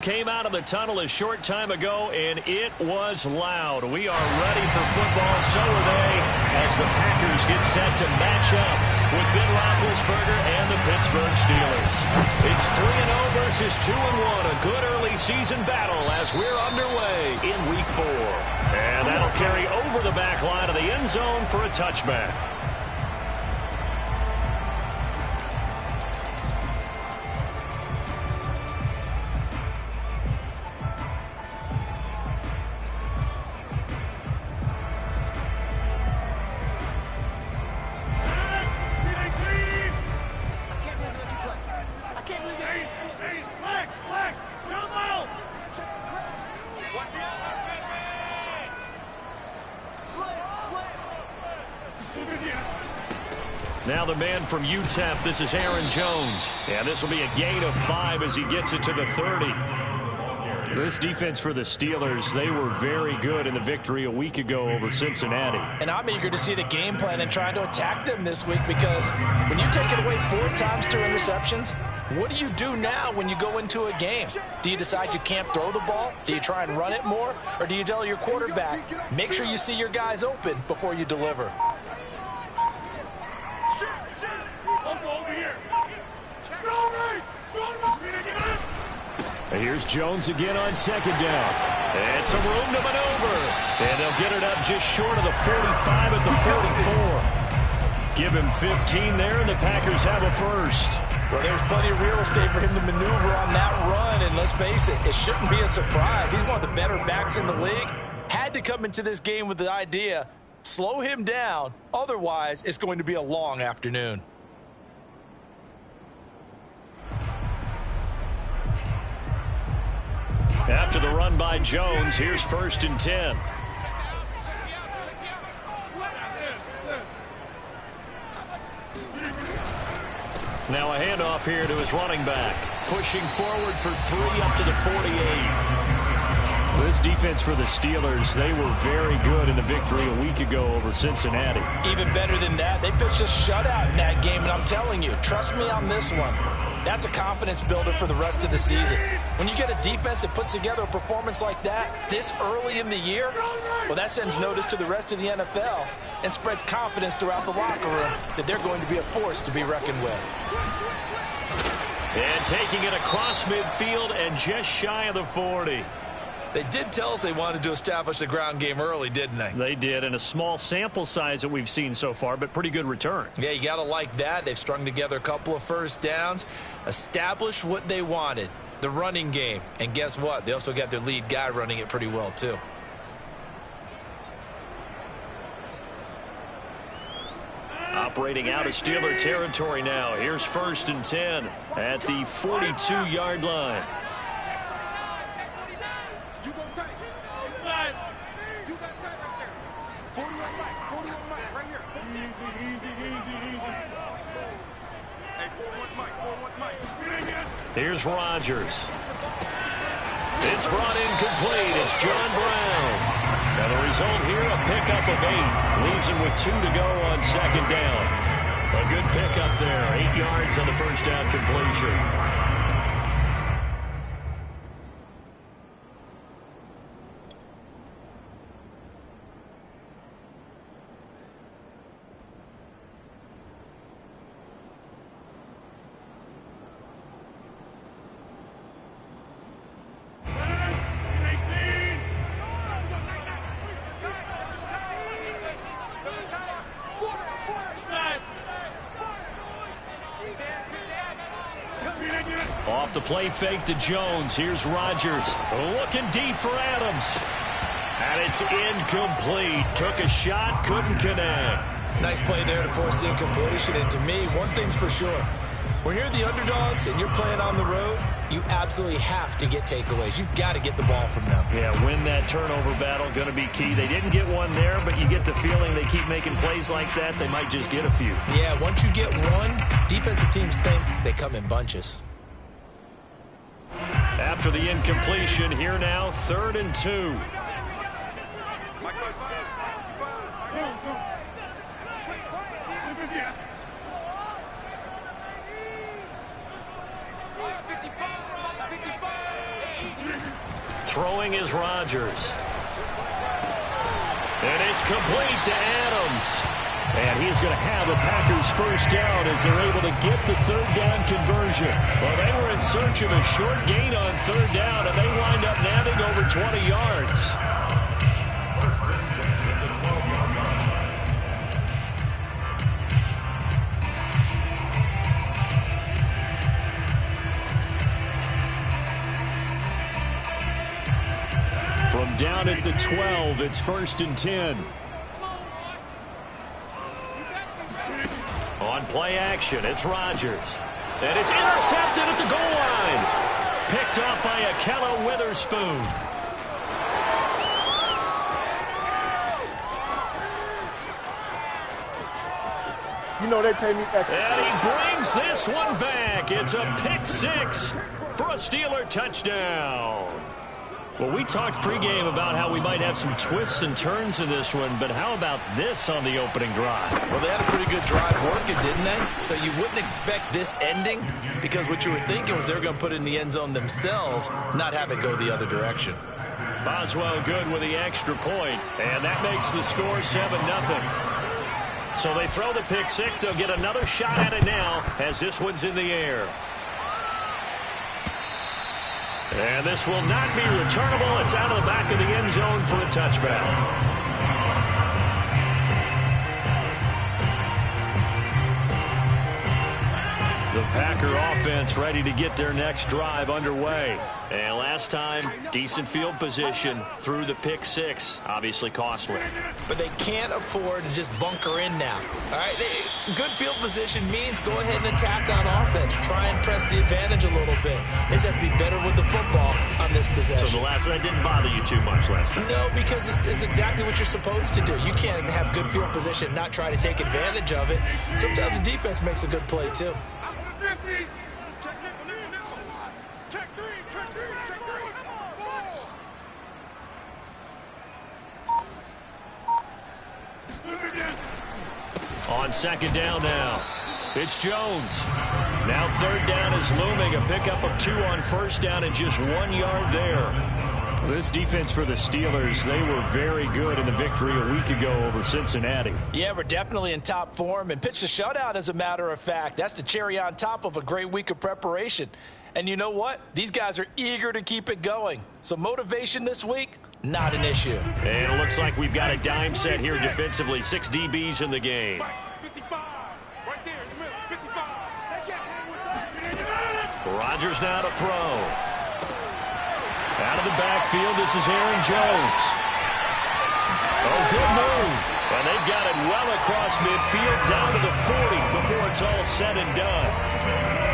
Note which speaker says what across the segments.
Speaker 1: came out of the tunnel a short time ago, and it was loud. We are ready for football. So are they, as the Packers get set to match up with Ben Roethlisberger and the Pittsburgh Steelers. It's 3-0 versus 2-1. A good early season battle as we're underway in Week 4. And that'll carry over the back line of the end zone for a touchback. Now the man from UTEP, this is Aaron Jones. And this will be a gain of 5 as he gets it to the 30. This defense for the Steelers, they were very good in the victory a week ago over Cincinnati.
Speaker 2: And I'm eager to see the game plan and trying to attack them this week, because when you take it away 4 times through interceptions, what do you do now when you go into a game? Do you decide you can't throw the ball? Do you try and run it more? Or do you tell your quarterback, make sure you see your guys open before you deliver?
Speaker 1: Here's Jones again on second down. And some room to maneuver. And they'll get it up just short of the 45 at the 44. Give him 15 there, and the Packers have a first.
Speaker 2: Well, there's plenty of real estate for him to maneuver on that run. And let's face it, it shouldn't be a surprise. He's one of the better backs in the league. Had to come into this game with the idea, slow him down. Otherwise, it's going to be a long afternoon.
Speaker 1: After the run by Jones, here's 1st and 10. Now a handoff here to his running back. Pushing forward for 3 up to the 48. This defense for the Steelers, they were very good in the victory a week ago over Cincinnati.
Speaker 2: Even better than that, they pitched a shutout in that game, and I'm telling you, trust me on this one. That's a confidence builder for the rest of the season. When you get a defense that puts together a performance like that this early in the year, well, that sends notice to the rest of the NFL and spreads confidence throughout the locker room that they're going to be a force to be reckoned with.
Speaker 1: And taking it across midfield and just shy of the 40.
Speaker 2: They did tell us they wanted to establish the ground game early, didn't they?
Speaker 1: They did, and a small sample size that we've seen so far, but pretty good return.
Speaker 2: Yeah, you got to like that. They've strung together a couple of first downs, established what they wanted, the running game. And guess what? They also got their lead guy running it pretty well, too.
Speaker 1: Operating out of Steeler territory now. Here's 1st and 10 at the 42-yard line. Here's Rodgers. It's brought in complete. It's John Brown. And the result here, a pickup of 8. Leaves him with 2 to go on second down. A good pickup there. 8 yards on the first down completion. Off the play fake to Jones. Here's Rodgers. Looking deep for Adams. And it's incomplete. Took a shot, couldn't connect.
Speaker 2: Nice play there to force the incompletion. And to me, one thing's for sure. When you're the underdogs and you're playing on the road, you absolutely have to get takeaways. You've got to get the ball from them.
Speaker 1: Yeah, win that turnover battle, going to be key. They didn't get one there, but you get the feeling they keep making plays like that, they might just get a few.
Speaker 2: Yeah, once you get one, defensive teams think they come in bunches.
Speaker 1: After the incompletion, here now, 3rd and 2. Throwing is Rodgers. And it's complete to Adams. And he's going to have the Packers first down as they're able to get the third down conversion. Well, they were in search of a short gain on third down, and they wind up nabbing over 20 yards. First and 10 at the 12-yard line. From down at the 12, it's first and 10. On play action, it's Rodgers. And it's intercepted at the goal line. Picked off by Akella Witherspoon.
Speaker 3: You know they pay me extra.
Speaker 1: And he brings this one back. It's a pick six for a Steeler touchdown. Well, we talked pregame about how we might have some twists and turns in this one, but how about this on the opening drive?
Speaker 2: Well, they had a pretty good drive working, didn't they? So you wouldn't expect this ending because what you were thinking was they were going to put it in the end zone themselves, not have it go the other direction.
Speaker 1: Boswell good with the extra point, and that makes the score 7-0. So they throw the pick six. They'll get another shot at it now as this one's in the air. And this will not be returnable. It's out of the back of the end zone for a touchback. The Packer offense ready to get their next drive underway. And last time, decent field position through the pick six. Obviously costly.
Speaker 2: But they can't afford to just bunker in now. All right, good field position means go ahead and attack on offense. Try and press the advantage a little bit. They just have to be better with the football on this possession.
Speaker 1: So the last one didn't bother you too much last time?
Speaker 2: No, because it's exactly what you're supposed to do. You can't have good field position and not try to take advantage of it. Sometimes the defense makes a good play, too.
Speaker 1: On second down now, it's Jones. Now third down is looming. A pickup of 2 on first down and just 1 yard there. This defense for the Steelers, they were very good in the victory a week ago over Cincinnati.
Speaker 2: Yeah, we're definitely in top form and pitched a shutout, as a matter of fact. That's the cherry on top of a great week of preparation. And you know what? These guys are eager to keep it going. So motivation this week, not an issue.
Speaker 1: And it looks like we've got a dime set here defensively. 6 DBs in the game. Rodgers now to throw. Out of the backfield, this is Aaron Jones. Oh, good move. And they've got it well across midfield down to the 40 before it's all said and done.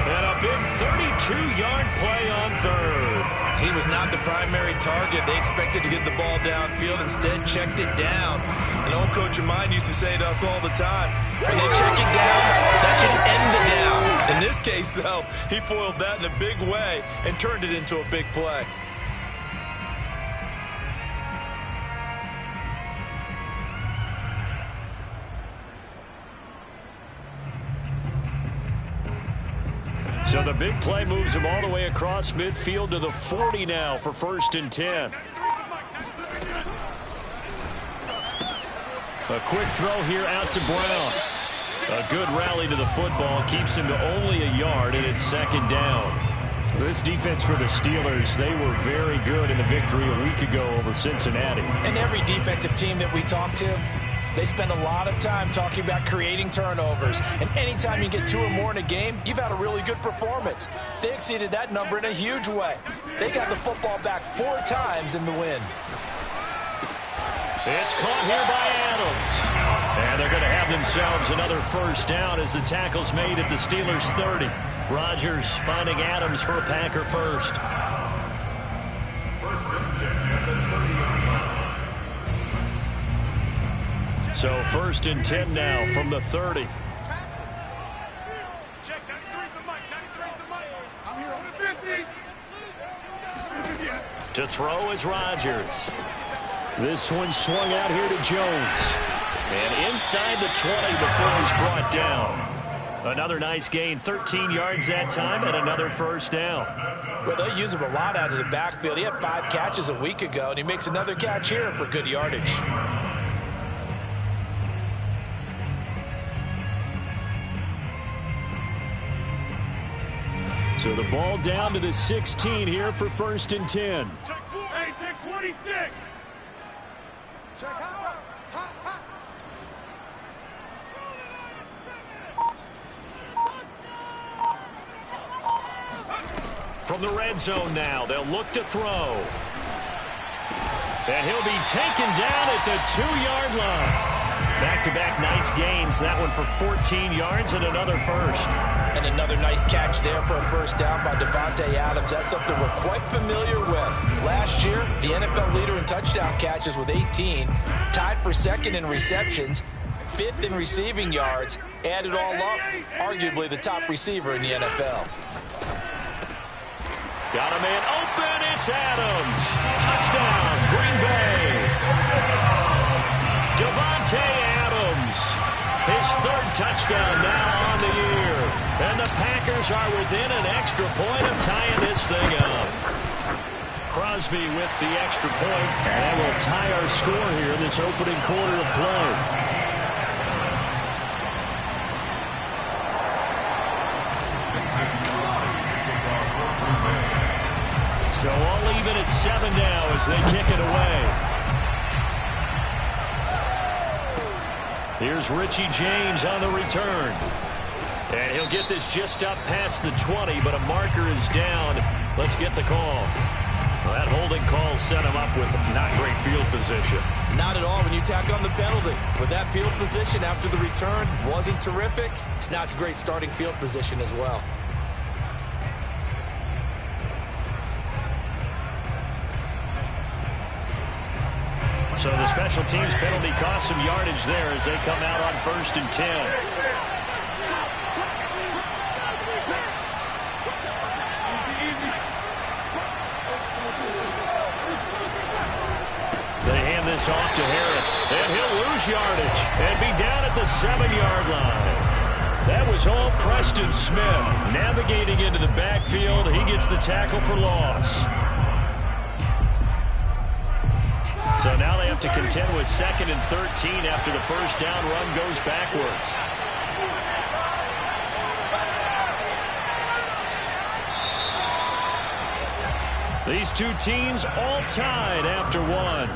Speaker 1: And a big 32-yard play on third.
Speaker 2: He was not the primary target. They expected to get the ball downfield. Instead, checked it down. An old coach of mine used to say to us all the time, when they check it down, that should end the down. In this case, though, he foiled that in a big way and turned it into a big play.
Speaker 1: So the big play moves him all the way across midfield to the 40 now for first and 10. A quick throw here out to Brown. A good rally to the football keeps him to only a yard, and it's second down. This defense for the Steelers, they were very good in the victory a week ago over Cincinnati.
Speaker 2: And every defensive team that we talk to, they spend a lot of time talking about creating turnovers. And anytime you get 2 or more in a game, you've had a really good performance. They exceeded that number in a huge way. They got the football back 4 times in the win.
Speaker 1: It's caught here by Adams. And they're going to have themselves another first down as the tackle's made at the Steelers' 30. Rodgers finding Adams for a Packer first. First and 10 at the 30-yard line. So first and 10 now from the 30. To throw is Rodgers. This one swung out here to Jones. And inside the 20 before he's brought down. Another nice gain, 13 yards that time, and another first down.
Speaker 2: Well, they use him a lot out of the backfield. He had 5 catches a week ago, and he makes another catch here for good yardage.
Speaker 1: So the ball down to the 16 here for 1st and 10.
Speaker 4: Hey, take 26.
Speaker 1: From the red zone now, they'll look to throw. And he'll be taken down at the 2-yard line. Back-to-back nice gains. That one for 14 yards and another first.
Speaker 2: And another nice catch there for a first down by Davante Adams. That's something we're quite familiar with. Last year, the NFL leader in touchdown catches with 18. Tied for 2nd in receptions. 5th in receiving yards. Add it all up, arguably the top receiver in the NFL.
Speaker 1: Got a man open. It's Adams. Touchdown, Green Bay. Davante Adams. His 3rd touchdown now on the year. And the Packers are within an extra point of tying this thing up. Crosby with the extra point. And that will tie our score here in this opening quarter of play. So all even at 7 now as they kick it away. Here's Richie James on the return. And he'll get this just up past the 20, but a marker is down. Let's get the call. Well, that holding call set him up with not great field position.
Speaker 2: Not at all when you tack on the penalty. With that field position after the return wasn't terrific. It's not a great starting field position as well.
Speaker 1: So the special teams penalty cost some yardage there as they come out on 1st and 10. They hand this off to Harris, and he'll lose yardage and be down at the 7-yard line. That was all Preston Smith navigating into the backfield. He gets the tackle for loss. So now they have to contend with 2nd and 13 after the first down run goes backwards. These two teams all tied after one.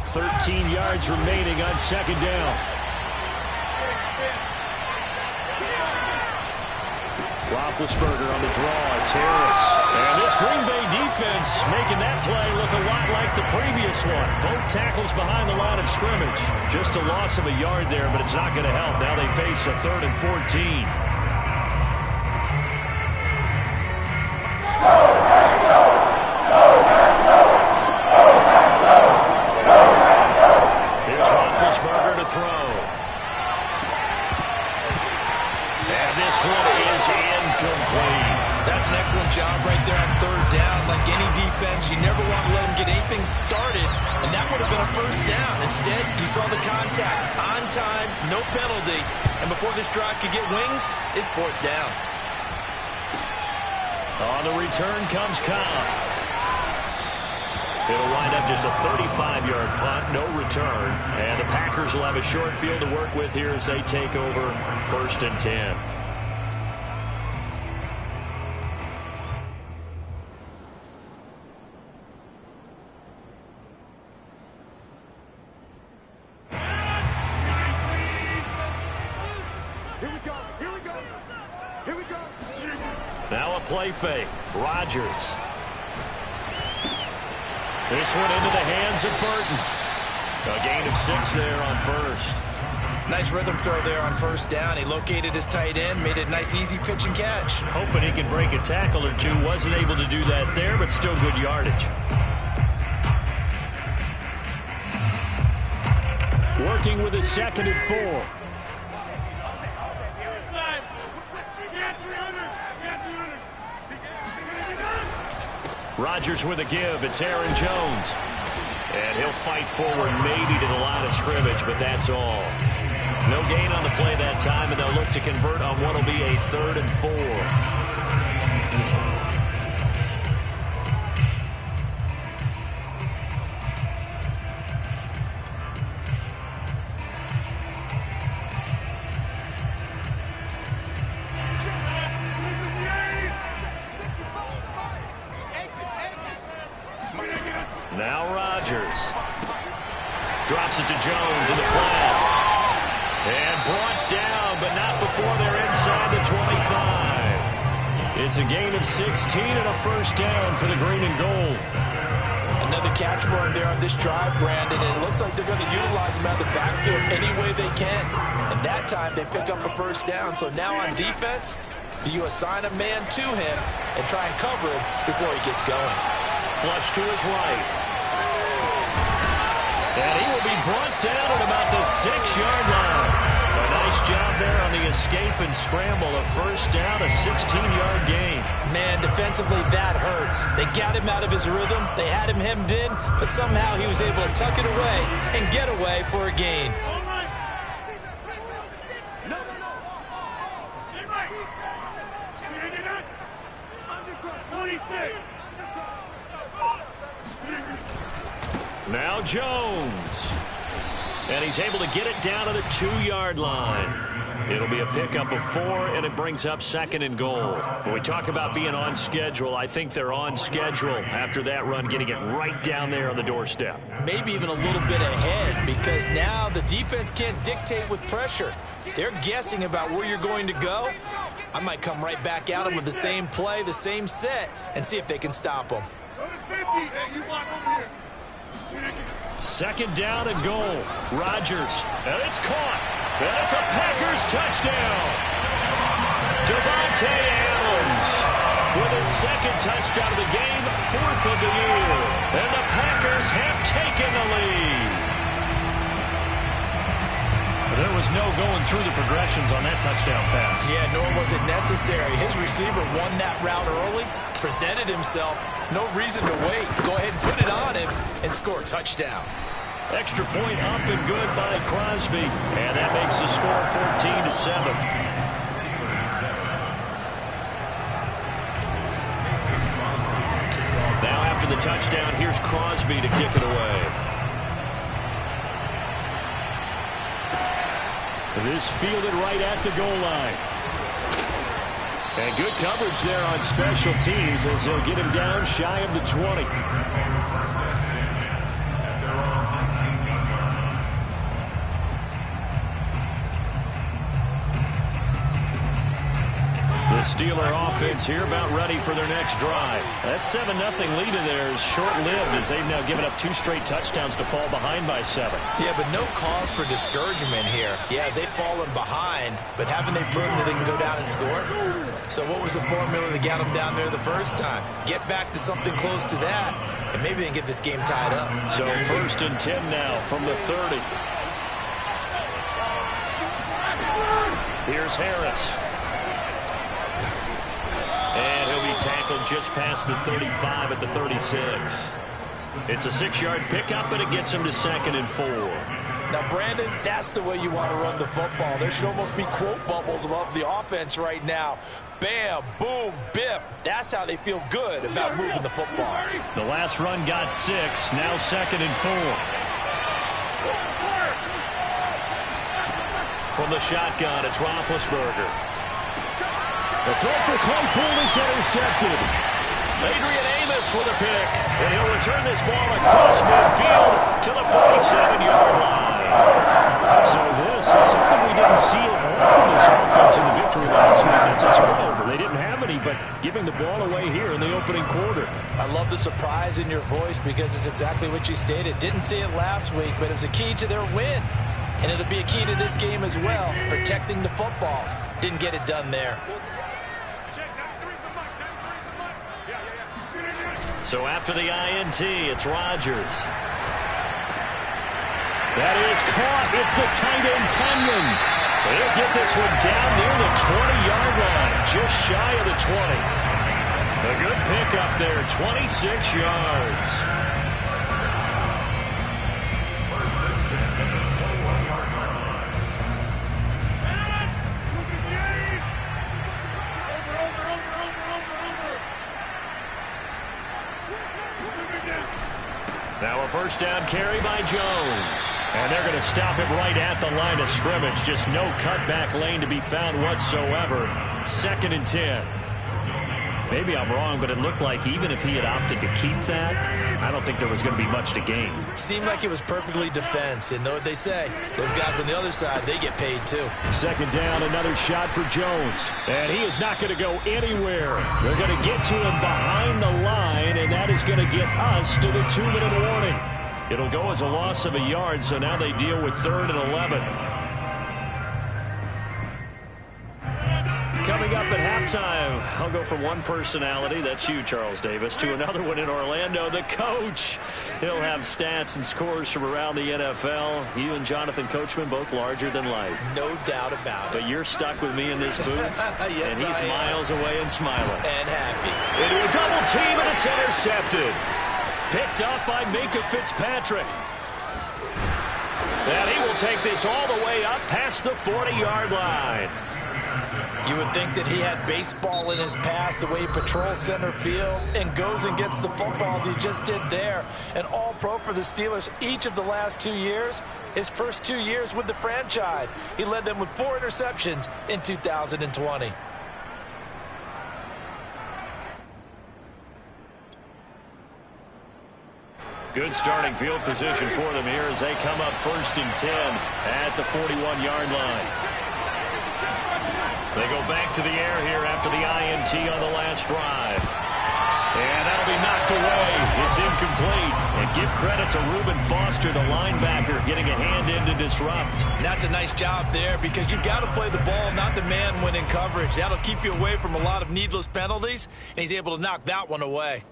Speaker 1: 13 yards remaining on 2nd down. Roethlisberger on the draw. It's Harris. And this Green Bay defense making that play look a lot like the previous one. Both tackles behind the line of scrimmage. Just a loss of a yard there, but it's not going to help. Now they face a 3rd and 14. Here's Roethlisberger to throw. And this one is incomplete.
Speaker 2: That's an excellent job right there on 3rd down. Like any defense, you never want to let them get anything started, and that would have been a first down. Instead, you saw the contact on time, no penalty, and before this drive could get wings, it's 4th down.
Speaker 1: On the return comes Cobb. It'll wind up just a 35-yard punt, no return, and the Packers will have a short field to work with here as they take over 1st and 10. Now a play fake. Rodgers. This one into the hands of Burton. A gain of 6 there on 1st.
Speaker 2: Nice rhythm throw there on 1st down. He located his tight end, made it a nice easy pitch and catch.
Speaker 1: Hoping he can break a tackle or two. Wasn't able to do that there, but still good yardage. Working with a 2nd and 4. Rodgers with a give. It's Aaron Jones. And he'll fight forward maybe to the line of scrimmage, but that's all. No gain on the play that time, and they'll look to convert on what will be a 3rd and 4. Now Rodgers drops it to Jones in the flat. And brought down, but not before they're inside the 25. It's a gain of 16 and a first down for the green and gold.
Speaker 2: Another catch for him there on this drive, Brandon, and it looks like they're going to utilize him out of the backfield any way they can. And that time they pick up a first down. So now on defense, do you assign a man to him and try and cover him before he gets going?
Speaker 1: Flush to his right. And he will be brought down at about the 6-yard line. A nice job there on the escape and scramble. A first down, a 16-yard gain.
Speaker 2: Man, defensively, that hurts. They got him out of his rhythm. They had him hemmed in, but somehow he was able to tuck it away and get away for a gain.
Speaker 1: Now Jones. And he's able to get it down to the 2-yard line. It'll be a pickup of 4, and it brings up 2nd and goal. When we talk about being on schedule, I think they're on schedule after that run, getting it right down there on the doorstep.
Speaker 2: Maybe even a little bit ahead, because now the defense can't dictate with pressure. They're guessing about where you're going to go. I might come right back at them with the same play, the same set, and see if they can stop them.
Speaker 1: 2nd down and goal. Rodgers, and it's caught. And it's a Packers touchdown. Devontae Adams with his 2nd touchdown of the game, 4th of the year. And the Packers have taken the lead. There was no going through the progressions on that touchdown pass.
Speaker 2: Yeah, nor was it necessary. His receiver won that route early, presented himself. No reason to wait. Go ahead and put it on him and score a touchdown.
Speaker 1: Extra point up and good by Crosby. And that makes the score 14-7. Now after the touchdown, here's Crosby to kick it away. This fielded right at the goal line. And good coverage there on special teams as they'll get him down shy of the 20. The Steeler offense here about ready for their next drive. That 7-0 lead of theirs short-lived as they've now given up 2 straight touchdowns to fall behind by 7.
Speaker 2: Yeah, but no cause for discouragement here. Yeah, they've fallen behind, but haven't they proven that they can go down and score? So what was the formula that got them down there the first time? Get back to something close to that, and maybe they can get this game tied up.
Speaker 1: So 1st and 10 now from the 30. Here's Harris. And he'll be tackled just past the 35 at the 36. It's a 6-yard pickup, and it gets him to 2nd and 4.
Speaker 2: Now, Brandon, that's the way you want to run the football. There should almost be quote bubbles above the offense right now. Bam, boom, biff. That's how they feel good about moving the football.
Speaker 1: The last run got 6, now 2nd and 4. From the shotgun, it's Roethlisberger. The throw for Claypool is intercepted. Adrian Amos with a pick. And he'll return this ball across midfield to the 47-yard line. So this is something we didn't see it from this offense in the victory last week. That's a turnover. They didn't have any, but giving the ball away here in the opening quarter.
Speaker 2: I love the surprise in your voice because it's exactly what you stated. Didn't see it last week, but it's a key to their win. And it'll be a key to this game as well, protecting the football. Didn't get it done there.
Speaker 1: So after the INT, it's Rodgers. That is caught. It's the tight end, Tunyon. They'll get this one down near the 20-yard line, just shy of the 20. A good pickup there, 26 yards. Now a first down carry by Jones. And they're going to stop him right at the line of scrimmage. Just no cutback lane to be found whatsoever. 2nd and 10. Maybe I'm wrong, but it looked like even if he had opted to keep that, I don't think there was going to be much to gain.
Speaker 2: Seemed like it was perfectly defense. And know what they say. Those guys on the other side, they get paid too.
Speaker 1: 2nd down, another shot for Jones. And he is not going to go anywhere. They're going to get to him behind the line, and that is going to get us to the 2-minute warning. It'll go as a loss of a yard, so now they deal with 3rd and 11. Coming up at halftime, I'll go from one personality, that's you, Charles Davis, to another one in Orlando, the coach. He'll have stats and scores from around the NFL. You and Jonathan Coachman, both larger than life.
Speaker 2: No doubt about it.
Speaker 1: But you're stuck with me in this booth,
Speaker 2: yes,
Speaker 1: and he's miles away and smiling.
Speaker 2: And happy.
Speaker 1: Into a double team, and it's intercepted. Picked up by Minka Fitzpatrick. And he will take this all the way up past the 40-yard line.
Speaker 2: You would think that he had baseball in his past, the way he patrols center field and goes and gets the footballs he just did there. An all-pro for the Steelers each of the last 2 years. His first 2 years with the franchise. He led them with 4 interceptions in 2020.
Speaker 1: Good starting field position for them here as they come up 1st and 10 at the 41-yard line. They go back to the air here after the INT on the last drive. And that'll be knocked away. It's incomplete. And give credit to Reuben Foster, the linebacker, getting a hand in to disrupt.
Speaker 2: And that's a nice job there because you've got to play the ball, not the man when in coverage. That'll keep you away from a lot of needless penalties, and he's able to knock that one away.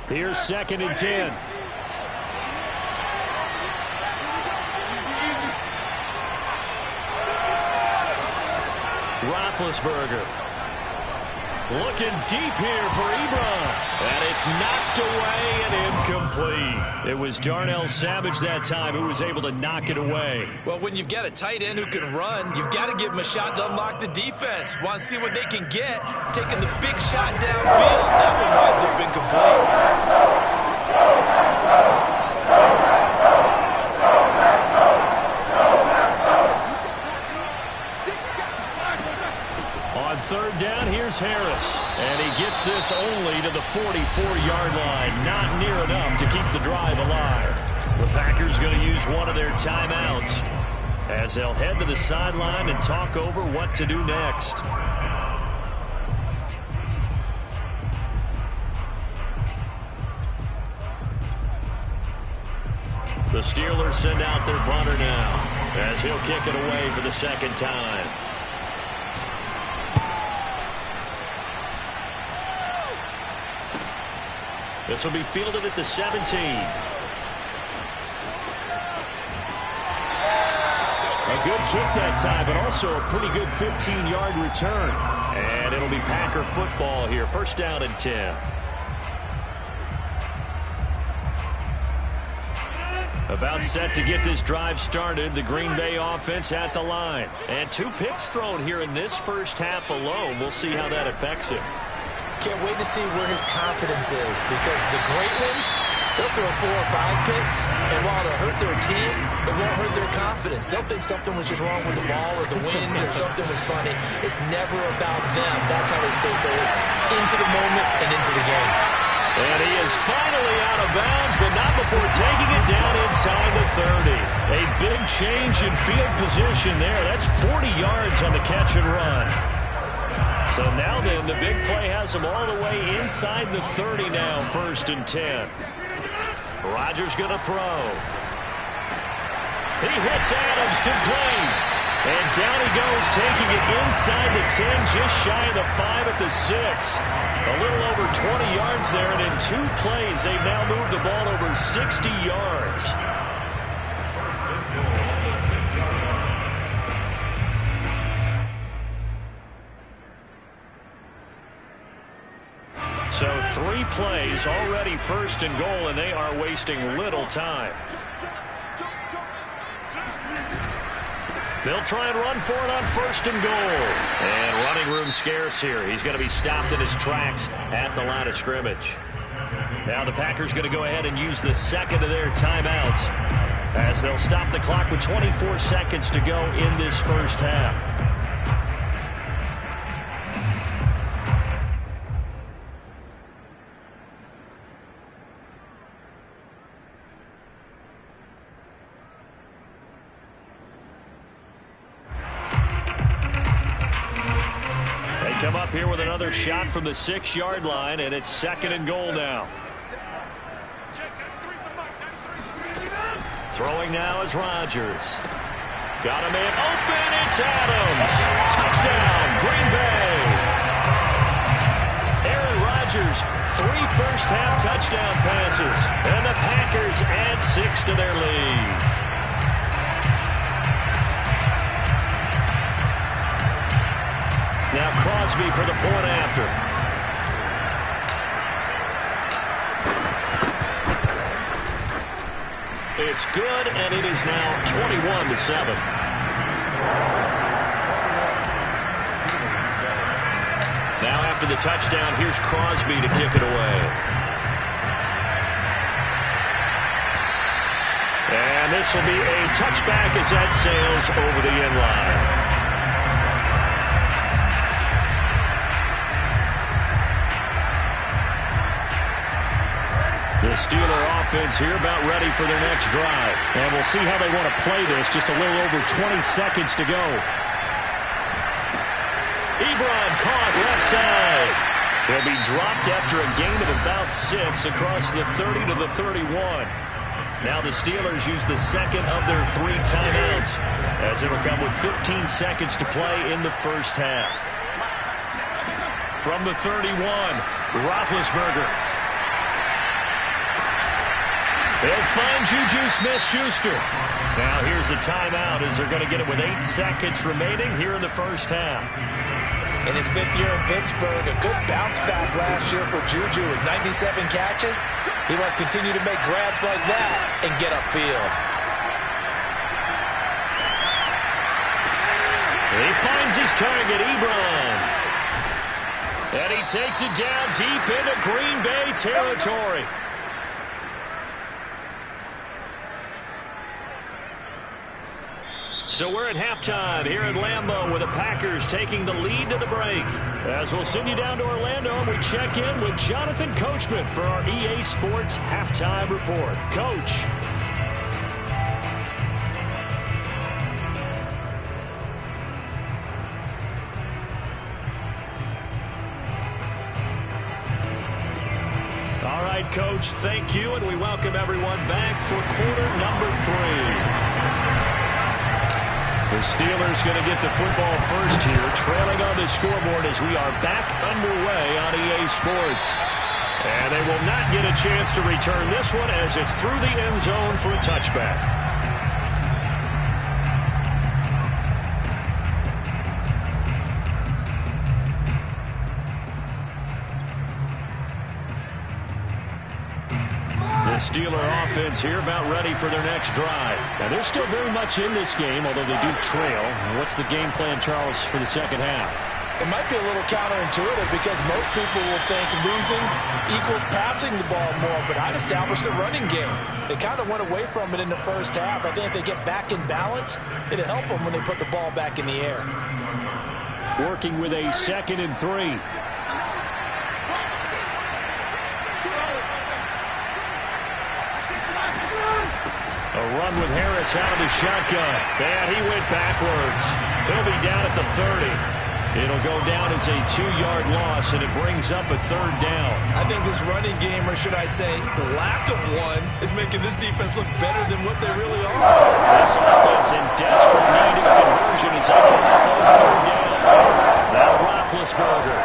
Speaker 1: Here's 2nd and 10. Roethlisberger looking deep here for Ebron. And it's knocked away and incomplete. It was Darnell Savage that time who was able to knock it away.
Speaker 2: Well, when you've got a tight end who can run, you've got to give him a shot to unlock the defense. Want to see what they can get. Taking the big shot downfield. That one winds up incomplete.
Speaker 1: On 3rd down, here's Harris. And he gets this only to the 44-yard line. Not near enough to keep the drive alive. The Packers going to use one of their timeouts as they'll head to the sideline and talk over what to do next. The Steelers send out their punter now as he'll kick it away for the 2nd time. This will be fielded at the 17. A good kick that time, but also a pretty good 15-yard return. And it'll be Packer football here. 1st down and 10. About set to get this drive started. The Green Bay offense at the line. And 2 picks thrown here in this first half alone. We'll see how that affects him.
Speaker 2: Can't wait to see where his confidence is because the great ones, they'll throw 4 or 5 picks, and while it'll hurt their team, it won't hurt their confidence. They'll think something was just wrong with the ball or the wind or something was funny. It's never about them. That's how they stay so into the moment and into the game.
Speaker 1: And he is finally out of bounds, but not before taking it down inside the 30. A big change in field position there. That's 40 yards on the catch and run. So now then, the big play has him all the way inside the 30 now, 1st and 10. Rodgers going to throw. He hits Adams, complete. And down he goes, taking it inside the 10, just shy of the 5 at the 6. A little over 20 yards there, and in 2 plays, they've now moved the ball over 60 yards. So 3 plays, already 1st and goal, and they are wasting little time. They'll try and run for it on 1st and goal. And running room scarce here. He's going to be stopped in his tracks at the line of scrimmage. Now the Packers going to go ahead and use the second of their timeouts as they'll stop the clock with 24 seconds to go in this first half. Come up here with another shot from the 6-yard line, and it's 2nd and goal now. Throwing now is Rodgers. Got a man open. It's Adams. Touchdown, Green Bay. Aaron Rodgers, 3 first-half touchdown passes, and the Packers add 6 to their lead. Now Crosby for the point after. It's good, and it is now 21-7. Now after the touchdown, here's Crosby to kick it away. And this will be a touchback as that sails over the end line. The Steeler offense here about ready for their next drive.
Speaker 5: And we'll see how they want to play this. Just a little over 20 seconds to go.
Speaker 1: Ebron caught left side. He'll be dropped after a gain of about 6 across the 30 to the 31. Now the Steelers use the second of their 3 timeouts as it'll come with 15 seconds to play in the first half. From the 31, Roethlisberger. They'll find Juju Smith-Schuster. Now here's a timeout as they're going to get it with 8 seconds remaining here in the first half.
Speaker 2: In his 5th year in Pittsburgh, a good bounce back last year for Juju with 97 catches. He must continue to make grabs like that and get upfield.
Speaker 1: He finds his target, Ebron. And he takes it down deep into Green Bay territory. So we're at halftime here at Lambeau with the Packers taking the lead to the break. As we'll send you down to Orlando and we check in with Jonathan Coachman for our EA Sports Halftime Report. Coach. All right, Coach, thank you, and we welcome everyone back for quarter number 3. The Steelers going to get the football first here, trailing on the scoreboard as we are back underway on EA Sports. And they will not get a chance to return this one as it's through the end zone for a touchback. Steeler offense here about ready for their next drive.
Speaker 5: Now they're still very much in this game, although they do trail. What's the game plan, Charles, for the second half?
Speaker 2: It might be a little counterintuitive because most people will think losing equals passing the ball more, but I'd establish the running game. They kind of went away from it in the first half. I think if they get back in balance, it'll help them when they put the ball back in the air.
Speaker 5: Working with a 2nd and 3.
Speaker 1: A run with Harris out of the shotgun. And he went backwards. He'll be down at the 30. It'll go down as a 2-yard loss, and it brings up a 3rd down.
Speaker 2: I think this running game, or should I say the lack of one, is making this defense look better than what they really are.
Speaker 1: This offense in desperate need of a conversion as they come up on 3rd down. Now Roethlisberger.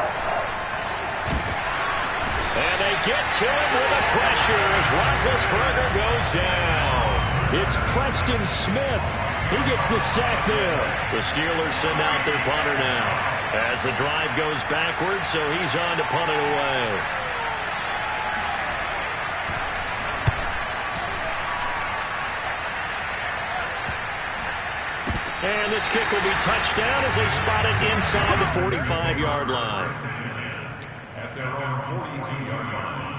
Speaker 1: And they get to it with a pressure as Roethlisberger goes down. It's Preston Smith. He gets the sack there. The Steelers send out their punter now as the drive goes backwards, so he's on to punt it away. And this kick will be touched down as they spot it inside the 45-yard line.
Speaker 4: At their own 42-yard line.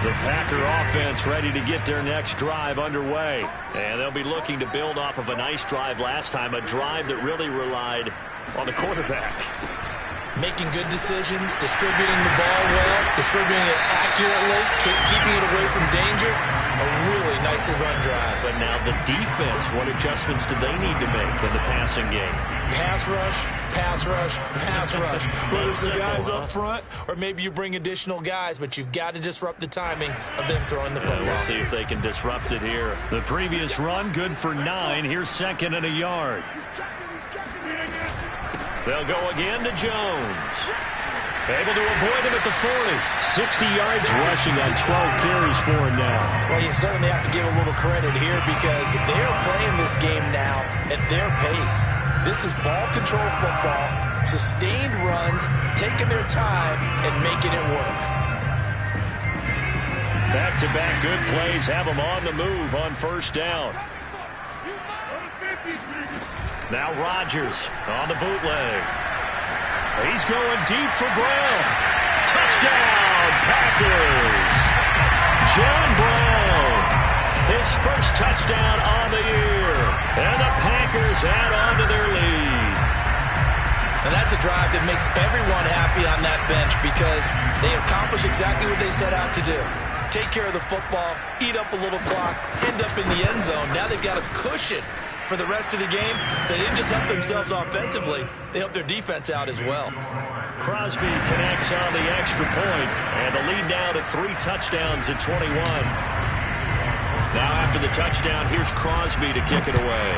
Speaker 1: The Packer offense ready to get their next drive underway. And they'll be looking to build off of a nice drive last time, a drive that really relied on the quarterback.
Speaker 2: Making good decisions, distributing the ball well, distributing it accurately, keeping it away from danger. A really nicely run drive.
Speaker 1: But now the defense, what adjustments do they need to make in the passing game?
Speaker 2: Pass rush, pass rush, pass rush. Whether it's the guys up front or maybe you bring additional guys, but you've got to disrupt the timing of them throwing the football.
Speaker 1: We'll see if they can disrupt it here. The previous run, good for 9. Here's 2nd and a yard. They'll go again to Jones. Able to avoid him at the 40.
Speaker 5: 60 yards rushing on 12 carries for him now.
Speaker 2: Well, you certainly have to give a little credit here because they're playing this game now at their pace. This is ball control football, sustained runs, taking their time and making it work.
Speaker 1: Back-to-back good plays have them on the move on 1st down. Now Rodgers on the bootleg. He's going deep for Brown. Touchdown, Packers. John Brown, his first touchdown on the year. And the Packers add on to their lead.
Speaker 2: And that's a drive that makes everyone happy on that bench because they accomplish exactly what they set out to do. Take care of the football, eat up a little clock, end up in the end zone. Now they've got a cushion for the rest of the game. So they didn't just help themselves offensively, they helped their defense out as well.
Speaker 1: Crosby connects on the extra point, and the lead now to 3 touchdowns at 21. Now after the touchdown, here's Crosby to kick it away.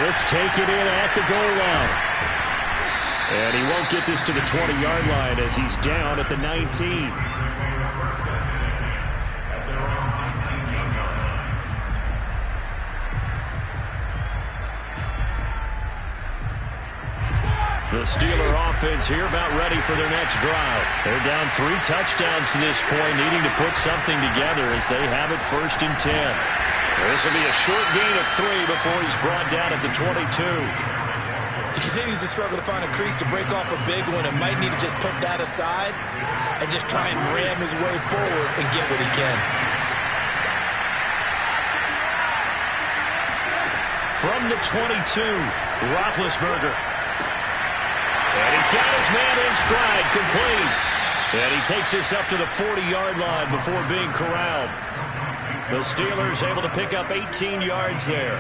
Speaker 5: Let's take it in at the goal line. And he won't get this to the 20-yard line as he's down at the 19.
Speaker 1: The Steeler offense here about ready for their next drive. They're down 3 touchdowns to this point, needing to put something together as they have it 1st and 10. This will be a short gain of 3 before he's brought down at the 22.
Speaker 2: He continues to struggle to find a crease to break off a big one and might need to just put that aside and just try and ram his way forward and get what he can.
Speaker 1: From the 22, Roethlisberger. And he's got his man in stride, complete. And he takes this up to the 40-yard line before being corralled. The Steelers able to pick up 18 yards there.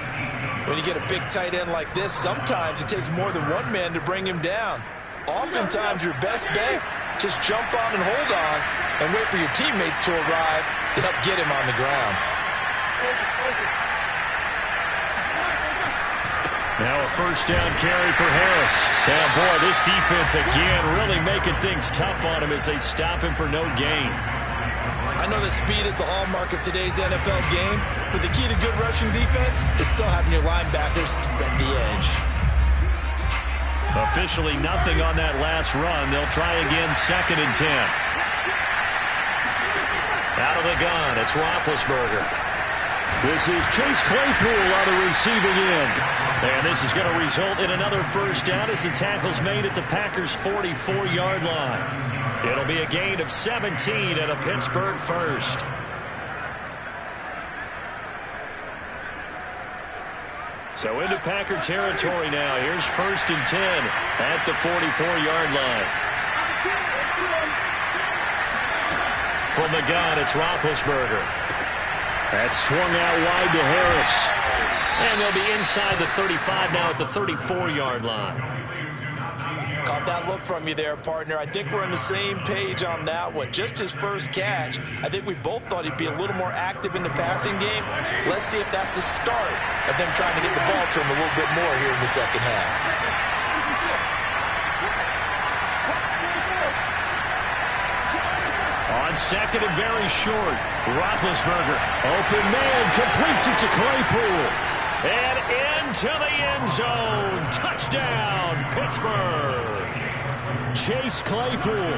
Speaker 2: When you get a big tight end like this, sometimes it takes more than one man to bring him down. Oftentimes, your best bet, just jump on and hold on and wait for your teammates to arrive to help get him on the ground.
Speaker 1: Now a 1st down carry for Harris. Now, boy, this defense again really making things tough on him as they stop him for no gain.
Speaker 2: I know that speed is the hallmark of today's NFL game, but the key to good rushing defense is still having your linebackers set the edge.
Speaker 1: Officially nothing on that last run. They'll try again 2nd and 10. Out of the gun, it's Roethlisberger.
Speaker 5: This is Chase Claypool on the receiving end.
Speaker 1: And this is going to result in another 1st down as the tackle's made at the Packers' 44-yard line. It'll be a gain of 17 and a Pittsburgh 1st. So into Packer territory now. Here's 1st and 10 at the 44-yard line. From the gun, it's Roethlisberger.
Speaker 5: That's swung out wide to Harris.
Speaker 1: And they'll be inside the 35 now at the 34-yard line.
Speaker 2: Caught that look from you there, partner. I think we're on the same page on that one. Just his first catch. I think we both thought he'd be a little more active in the passing game. Let's see if that's the start of them trying to get the ball to him a little bit more here in the second half.
Speaker 1: On 2nd and very short, Roethlisberger.
Speaker 5: Open man, completes it to Claypool.
Speaker 1: And into the end zone. Touchdown, Pittsburgh. Chase Claypool,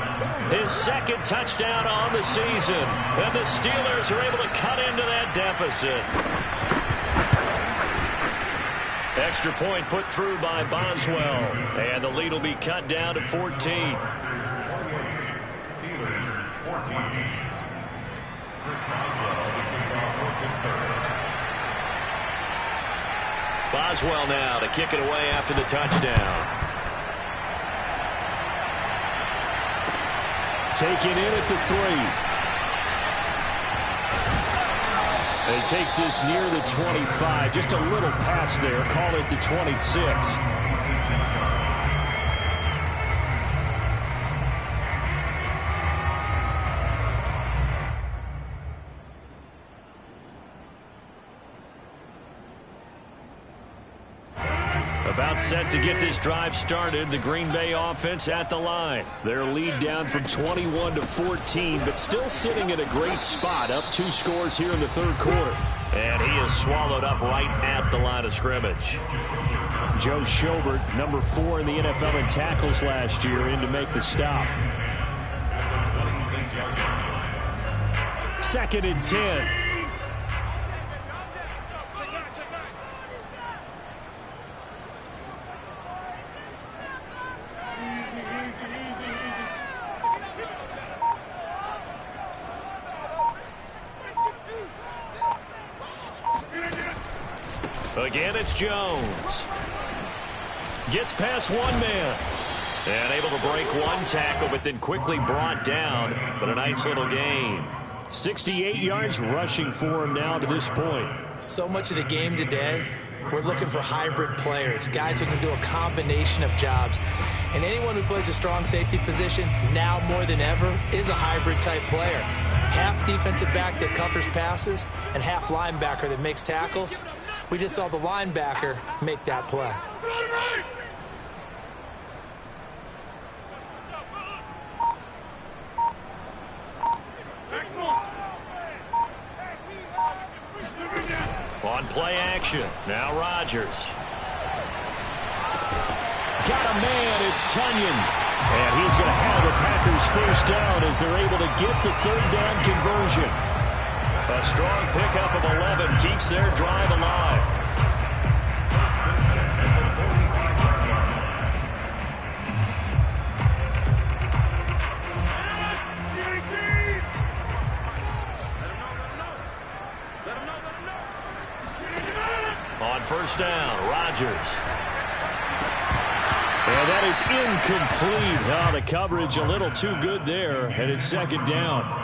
Speaker 1: his second touchdown on the season. And the Steelers are able to cut into that deficit. Extra point put through by Boswell. And the lead will be cut down to 14.
Speaker 4: Steelers 14. Chris Boswell, the kickoff for Pittsburgh.
Speaker 1: Boswell now to kick it away after the touchdown.
Speaker 5: Taken in at the 3. And he takes this near the 25. Just a little pass there. Call it the 26.
Speaker 1: About set to get this drive started. The Green Bay offense at the line. Their lead down from 21 to 14, but still sitting at a great spot. Up 2 scores here in the third quarter. And he is swallowed up right at the line of scrimmage.
Speaker 5: Joe Schobert, number 4 in the NFL in tackles last year, in to make the stop. 2nd and 10.
Speaker 1: Again, it's Jones. Gets past one man. And able to break one tackle, but then quickly brought down. But a nice little gain.
Speaker 5: 68 yards rushing for him now to this point.
Speaker 2: So much of the game today, we're looking for hybrid players, guys who can do a combination of jobs. And anyone who plays a strong safety position, now more than ever, is a hybrid type player. Half defensive back that covers passes and half linebacker that makes tackles. We just saw the linebacker make that play.
Speaker 1: On play action, now Rodgers. Got a man, it's Tunyon. And he's going to have the Packers first down as they're able to get the third down conversion. A strong pickup of 11 keeps their drive alive. On first down, Rodgers.
Speaker 5: And that is incomplete. Oh, the coverage a little too good there, and it's 2nd down.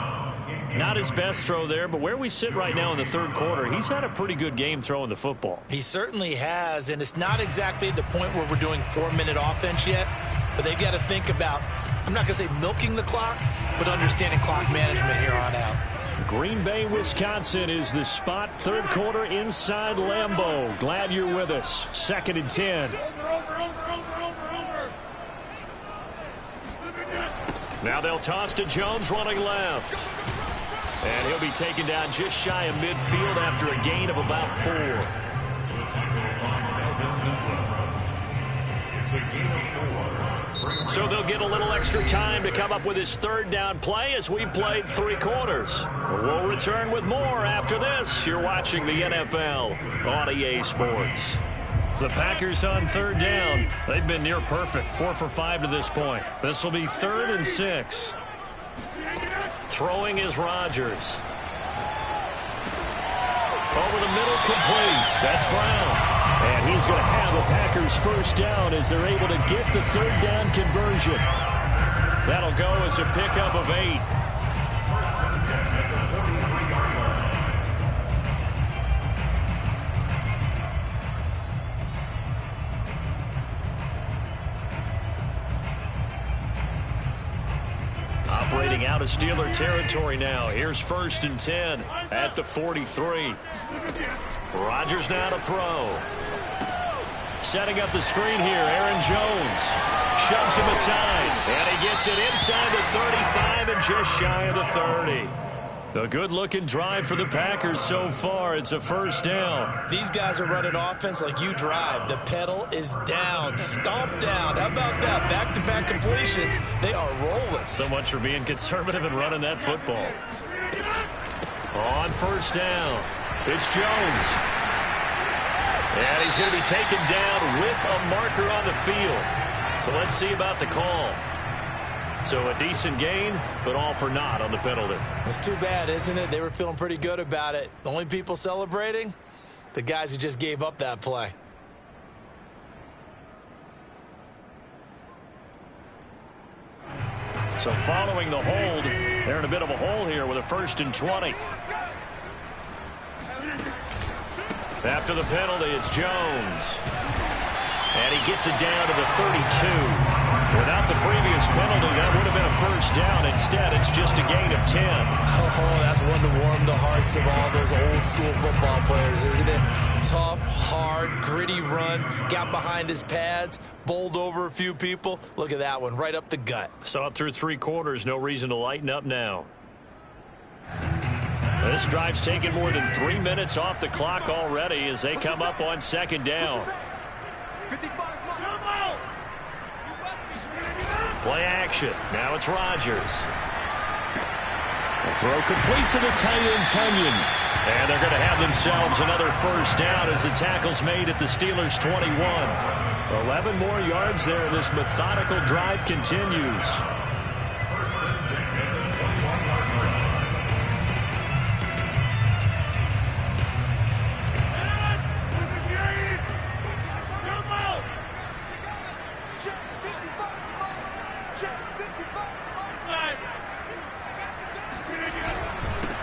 Speaker 1: Not his best throw there, but where we sit right now in the third quarter, he's had a pretty good game throwing the football.
Speaker 2: He certainly has, and it's not exactly the point where we're doing 4-minute offense yet, but they've got to think about, I'm not going to say milking the clock, but understanding clock management here on out.
Speaker 5: Green Bay, Wisconsin is the spot. Third quarter inside Lambeau. Glad you're with us. 2nd and 10.
Speaker 1: Now they'll toss to Jones running left. And he'll be taken down just shy of midfield after a gain of about 4.
Speaker 4: It's a gain of 4.
Speaker 1: So they'll get a little extra time to come up with his third down play as we've played 3 quarters. We'll return with more after this. You're watching the NFL on EA Sports. The Packers on third down. They've been near perfect. 4 for 5 to this point. This will be 3rd and 6. Throwing is Rodgers. Over the middle, complete. That's Brown.
Speaker 5: And he's going to have the Packers first down as they're able to get the third down conversion.
Speaker 1: That'll go as a pickup of 8. Operating out of Steeler territory now. Here's 1st and 10 at the 43. Rodgers now to throw. Setting up the screen here, Aaron Jones. Shoves him aside, and he gets it inside the 35 and just shy of the 30. A good-looking drive for the Packers so far. It's a first down.
Speaker 2: These guys are running offense like you drive. The pedal is down, stomp down. How about that? Back-to-back completions. They are rolling.
Speaker 1: So much for being conservative and running that football. On first down, it's Jones. And he's going to be taken down with a marker on the field. So let's see about the call. So a decent gain, but all for naught on the penalty.
Speaker 2: It's too bad, isn't it? They were feeling pretty good about it. The only people celebrating, the guys who just gave up that play.
Speaker 1: So following the hold, they're in a bit of a hole here with a 1st and 20. After the penalty, it's Jones. And he gets it down to the 32. Without the previous penalty, that would have been a first down. Instead, it's just a gain of 10.
Speaker 2: Oh, that's one to warm the hearts of all those old-school football players, isn't it? Tough, hard, gritty run. Got behind his pads, bowled over a few people. Look at that one, right up the gut.
Speaker 1: Saw it through 3 quarters. No reason to lighten up now. This drive's taken more than 3 minutes off the clock already as they come up on 2nd down. Play action. Now it's Rodgers. The throw complete to the tight end, Tunyon. And they're going to have themselves another first down as the tackle's made at the Steelers' 21. 11 more yards there, and this methodical drive continues.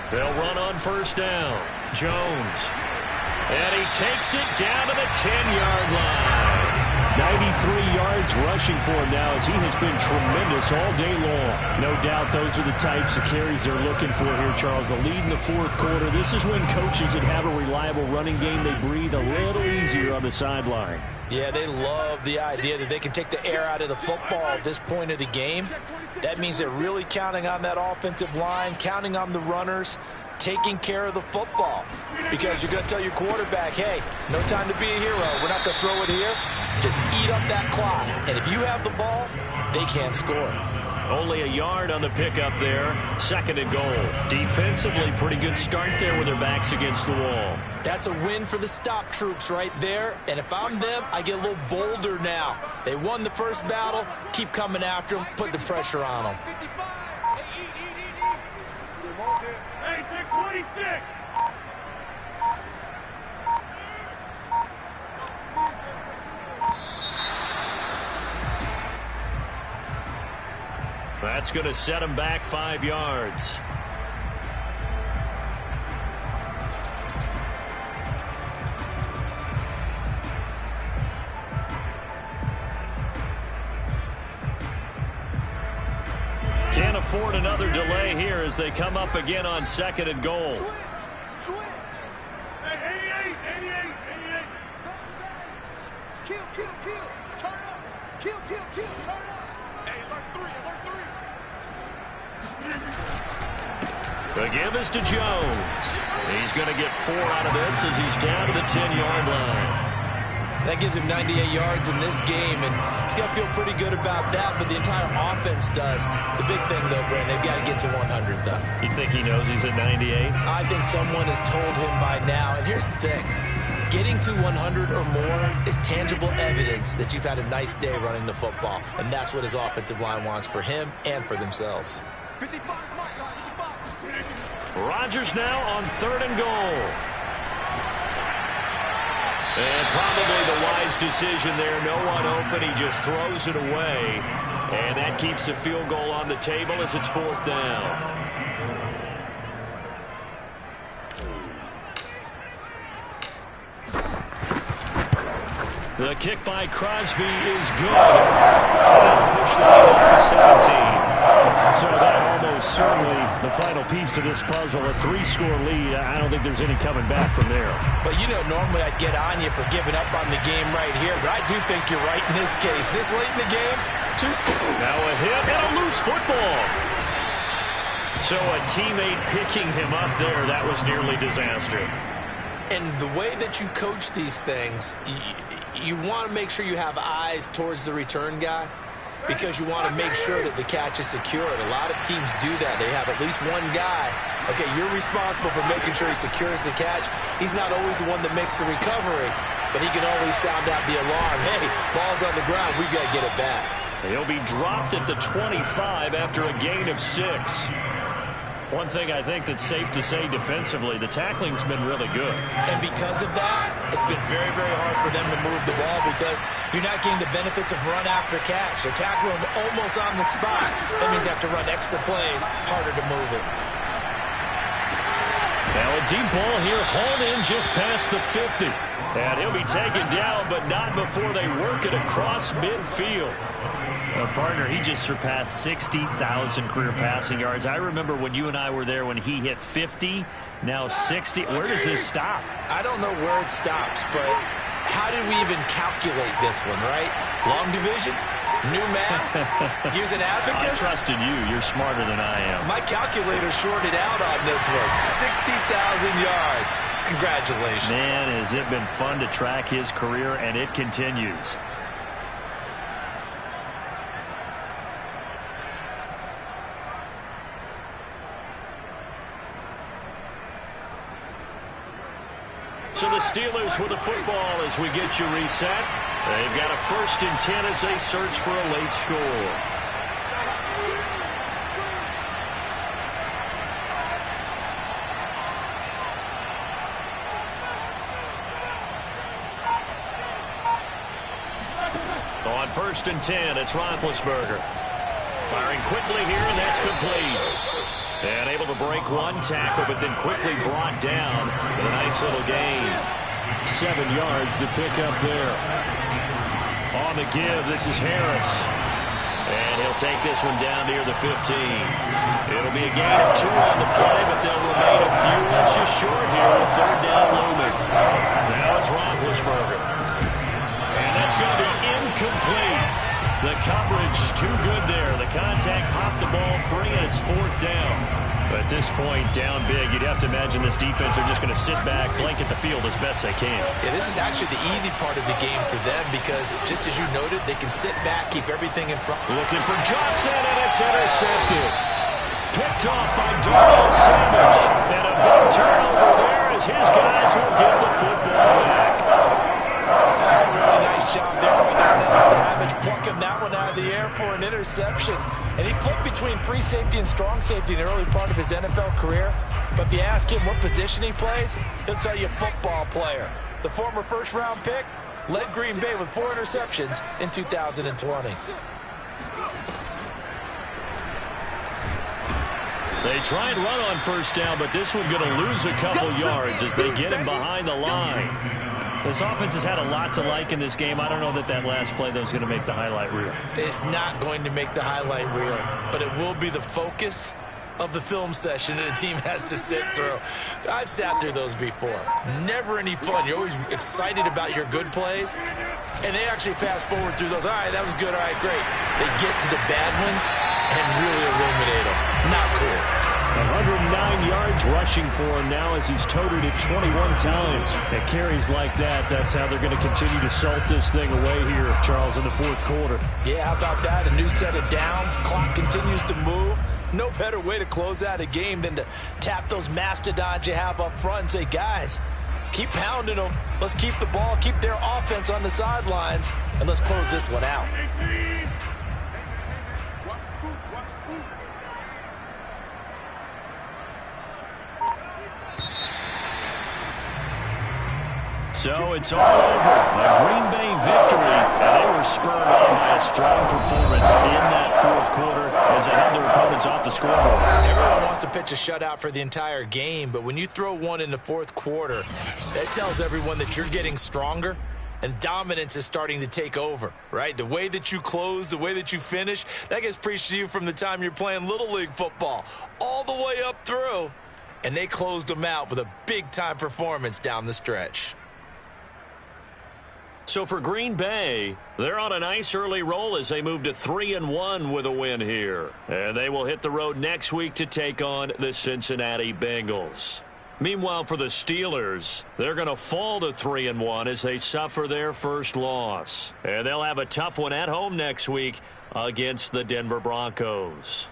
Speaker 1: They'll run on first down. Jones. And he takes it down to the 10-yard line. 93 yards rushing for him now as he has been tremendous all day long. No doubt those are the types of carries they're looking for here, Charles. The lead in the 4th quarter. This is when coaches that have a reliable running game, they breathe a little easier on the sideline.
Speaker 2: Yeah, they love the idea that they can take the air out of the football at this point of the game. That means they're really counting on that offensive line, counting on the runners, taking care of the football. Because you're going to tell your quarterback, hey, no time to be a hero. We're not going to throw it here. Just eat up that clock. And if you have the ball, they can't score.
Speaker 1: Only a yard on the pickup there. 2nd and goal. Defensively, pretty good start there with their backs against the wall.
Speaker 2: That's a win for the stop troops right there. And if I'm them, I get a little bolder now. They won the first battle. Keep coming after them. Put the pressure on them.
Speaker 4: Hey, take 26.
Speaker 1: That's going to set him back 5 yards. Can't afford another delay here as they come up again on 2nd and goal.
Speaker 4: Switch. Hey, 88. Kill. Turn up. Kill. Turn up. Hey, alert 3.
Speaker 1: The give is to Jones. He's going to get 4 out of this as he's down to the 10-yard line.
Speaker 2: That gives him 98 yards in this game, and he's got to feel pretty good about that, but the entire offense does. The big thing, though, Brent, they've got to get to 100, though.
Speaker 1: You think he knows he's at 98?
Speaker 2: I think someone has told him by now, and here's the thing. Getting to 100 or more is tangible evidence that you've had a nice day running the football, and that's what his offensive line wants for him and for themselves.
Speaker 1: Rodgers now on 3rd and goal. And probably the wise decision there. No one open. He just throws it away. And that keeps the field goal on the table as it's 4th down. The kick by Crosby is good. That'll push the lead up to 17. So that almost certainly the final piece to this puzzle, a 3-score lead. I don't think there's any coming back from there.
Speaker 2: But, you know, normally I'd get on you for giving up on the game right here, but I do think you're right in this case. This late in the game, 2 scores.
Speaker 1: Now a hit and a loose football. So a teammate picking him up there, that was nearly disaster.
Speaker 2: And the way that you coach these things, you want to make sure you have eyes towards the return guy because you want to make sure that the catch is secured. A lot of teams do that. They have at least one guy. Okay, you're responsible for making sure he secures the catch. He's not always the one that makes the recovery, but he can always sound out the alarm. Hey, ball's on the ground. We got to get it back.
Speaker 1: He'll be dropped at the 25 after a gain of 6. One thing I think that's safe to say defensively, the tackling's been really good.
Speaker 2: And because of that, it's been very, very hard for them to move the ball because you're not getting the benefits of run after catch. They're tackling them almost on the spot. That means you have to run extra plays, harder to move it.
Speaker 1: Now a deep ball here, hauled in just past the 50. And he'll be taken down, but not before they work it across midfield. Partner, he just surpassed 60,000 career passing yards. I remember when you and I were there when he hit 50, now 60. Where does this stop?
Speaker 2: I don't know where it stops, but how did we even calculate this one, right? Long division? New math? Use an abacus?
Speaker 1: I trusted you. You're smarter than I am.
Speaker 2: My calculator shorted out on this one. 60,000 yards. Congratulations.
Speaker 1: Man, has it been fun to track his career, and it continues. So the Steelers with the football as we get you reset. They've got a 1st and 10 as they search for a late score. On 1st and 10, it's Roethlisberger. Firing quickly here, and that's complete. And able to break one tackle, but then quickly brought down with a nice little gain. 7 yards to pick up there. On the give, this is Harris. And he'll take this one down near the 15. It'll be a gain of 2 on the play, but they'll remain a few inches short here with 3rd down looming. Now it's Roethlisberger. And that's going to be incomplete. The coverage too good there. The contact popped the ball free, and it's 4th down. But at this point, down big, you'd have to imagine this defense are just going to sit back, blanket the field as best they can.
Speaker 2: Yeah, this is actually the easy part of the game for them because, just as you noted, they can sit back, keep everything in front.
Speaker 1: Looking for Johnson, and it's intercepted. Picked off by Darnell Savage. And a big turnover there as his guys will get the football back.
Speaker 2: Really nice job there by Darnell Savage, plucking that one out of the air for an interception. And he flipped between free safety and strong safety in the early part of his NFL career. But if you ask him what position he plays, he'll tell you football player. The former 1st-round pick led Green Bay with 4 interceptions in 2020.
Speaker 1: They try and run on 1st down, but this one going to lose a couple yards as they get him behind the line. This offense has had a lot to like in this game. I don't know that last play, though, is going to make the highlight reel.
Speaker 2: It's not going to make the highlight reel, but it will be the focus of the film session that the team has to sit through. I've sat through those before. Never any fun. You're always excited about your good plays, and they actually fast forward through those. All right, that was good. All right, great. They get to the bad ones and really illuminate them. Not cool.
Speaker 1: 109 yards rushing for him now as he's toted it 21 times. At carries like that, that's how they're going to continue to salt this thing away here, Charles, in the 4th quarter.
Speaker 2: Yeah, how about that? A new set of downs. Clock continues to move. No better way to close out a game than to tap those mastodons you have up front and say, guys, keep pounding them. Let's keep the ball, keep their offense on the sidelines, and let's close this one out.
Speaker 1: So it's all over. A Green Bay victory, and they were spurred on by a strong performance in that 4th quarter as they held their opponents off the scoreboard.
Speaker 2: Everyone wants to pitch a shutout for the entire game, but when you throw one in the 4th quarter, that tells everyone that you're getting stronger and dominance is starting to take over, right? The way that you close, the way that you finish, that gets preached to you from the time you're playing Little League football all the way up through, and they closed them out with a big-time performance down the stretch.
Speaker 1: So for Green Bay, they're on a nice early roll as they move to 3-1 with a win here. And they will hit the road next week to take on the Cincinnati Bengals. Meanwhile, for the Steelers, they're going to fall to 3-1 as they suffer their first loss. And they'll have a tough one at home next week against the Denver Broncos.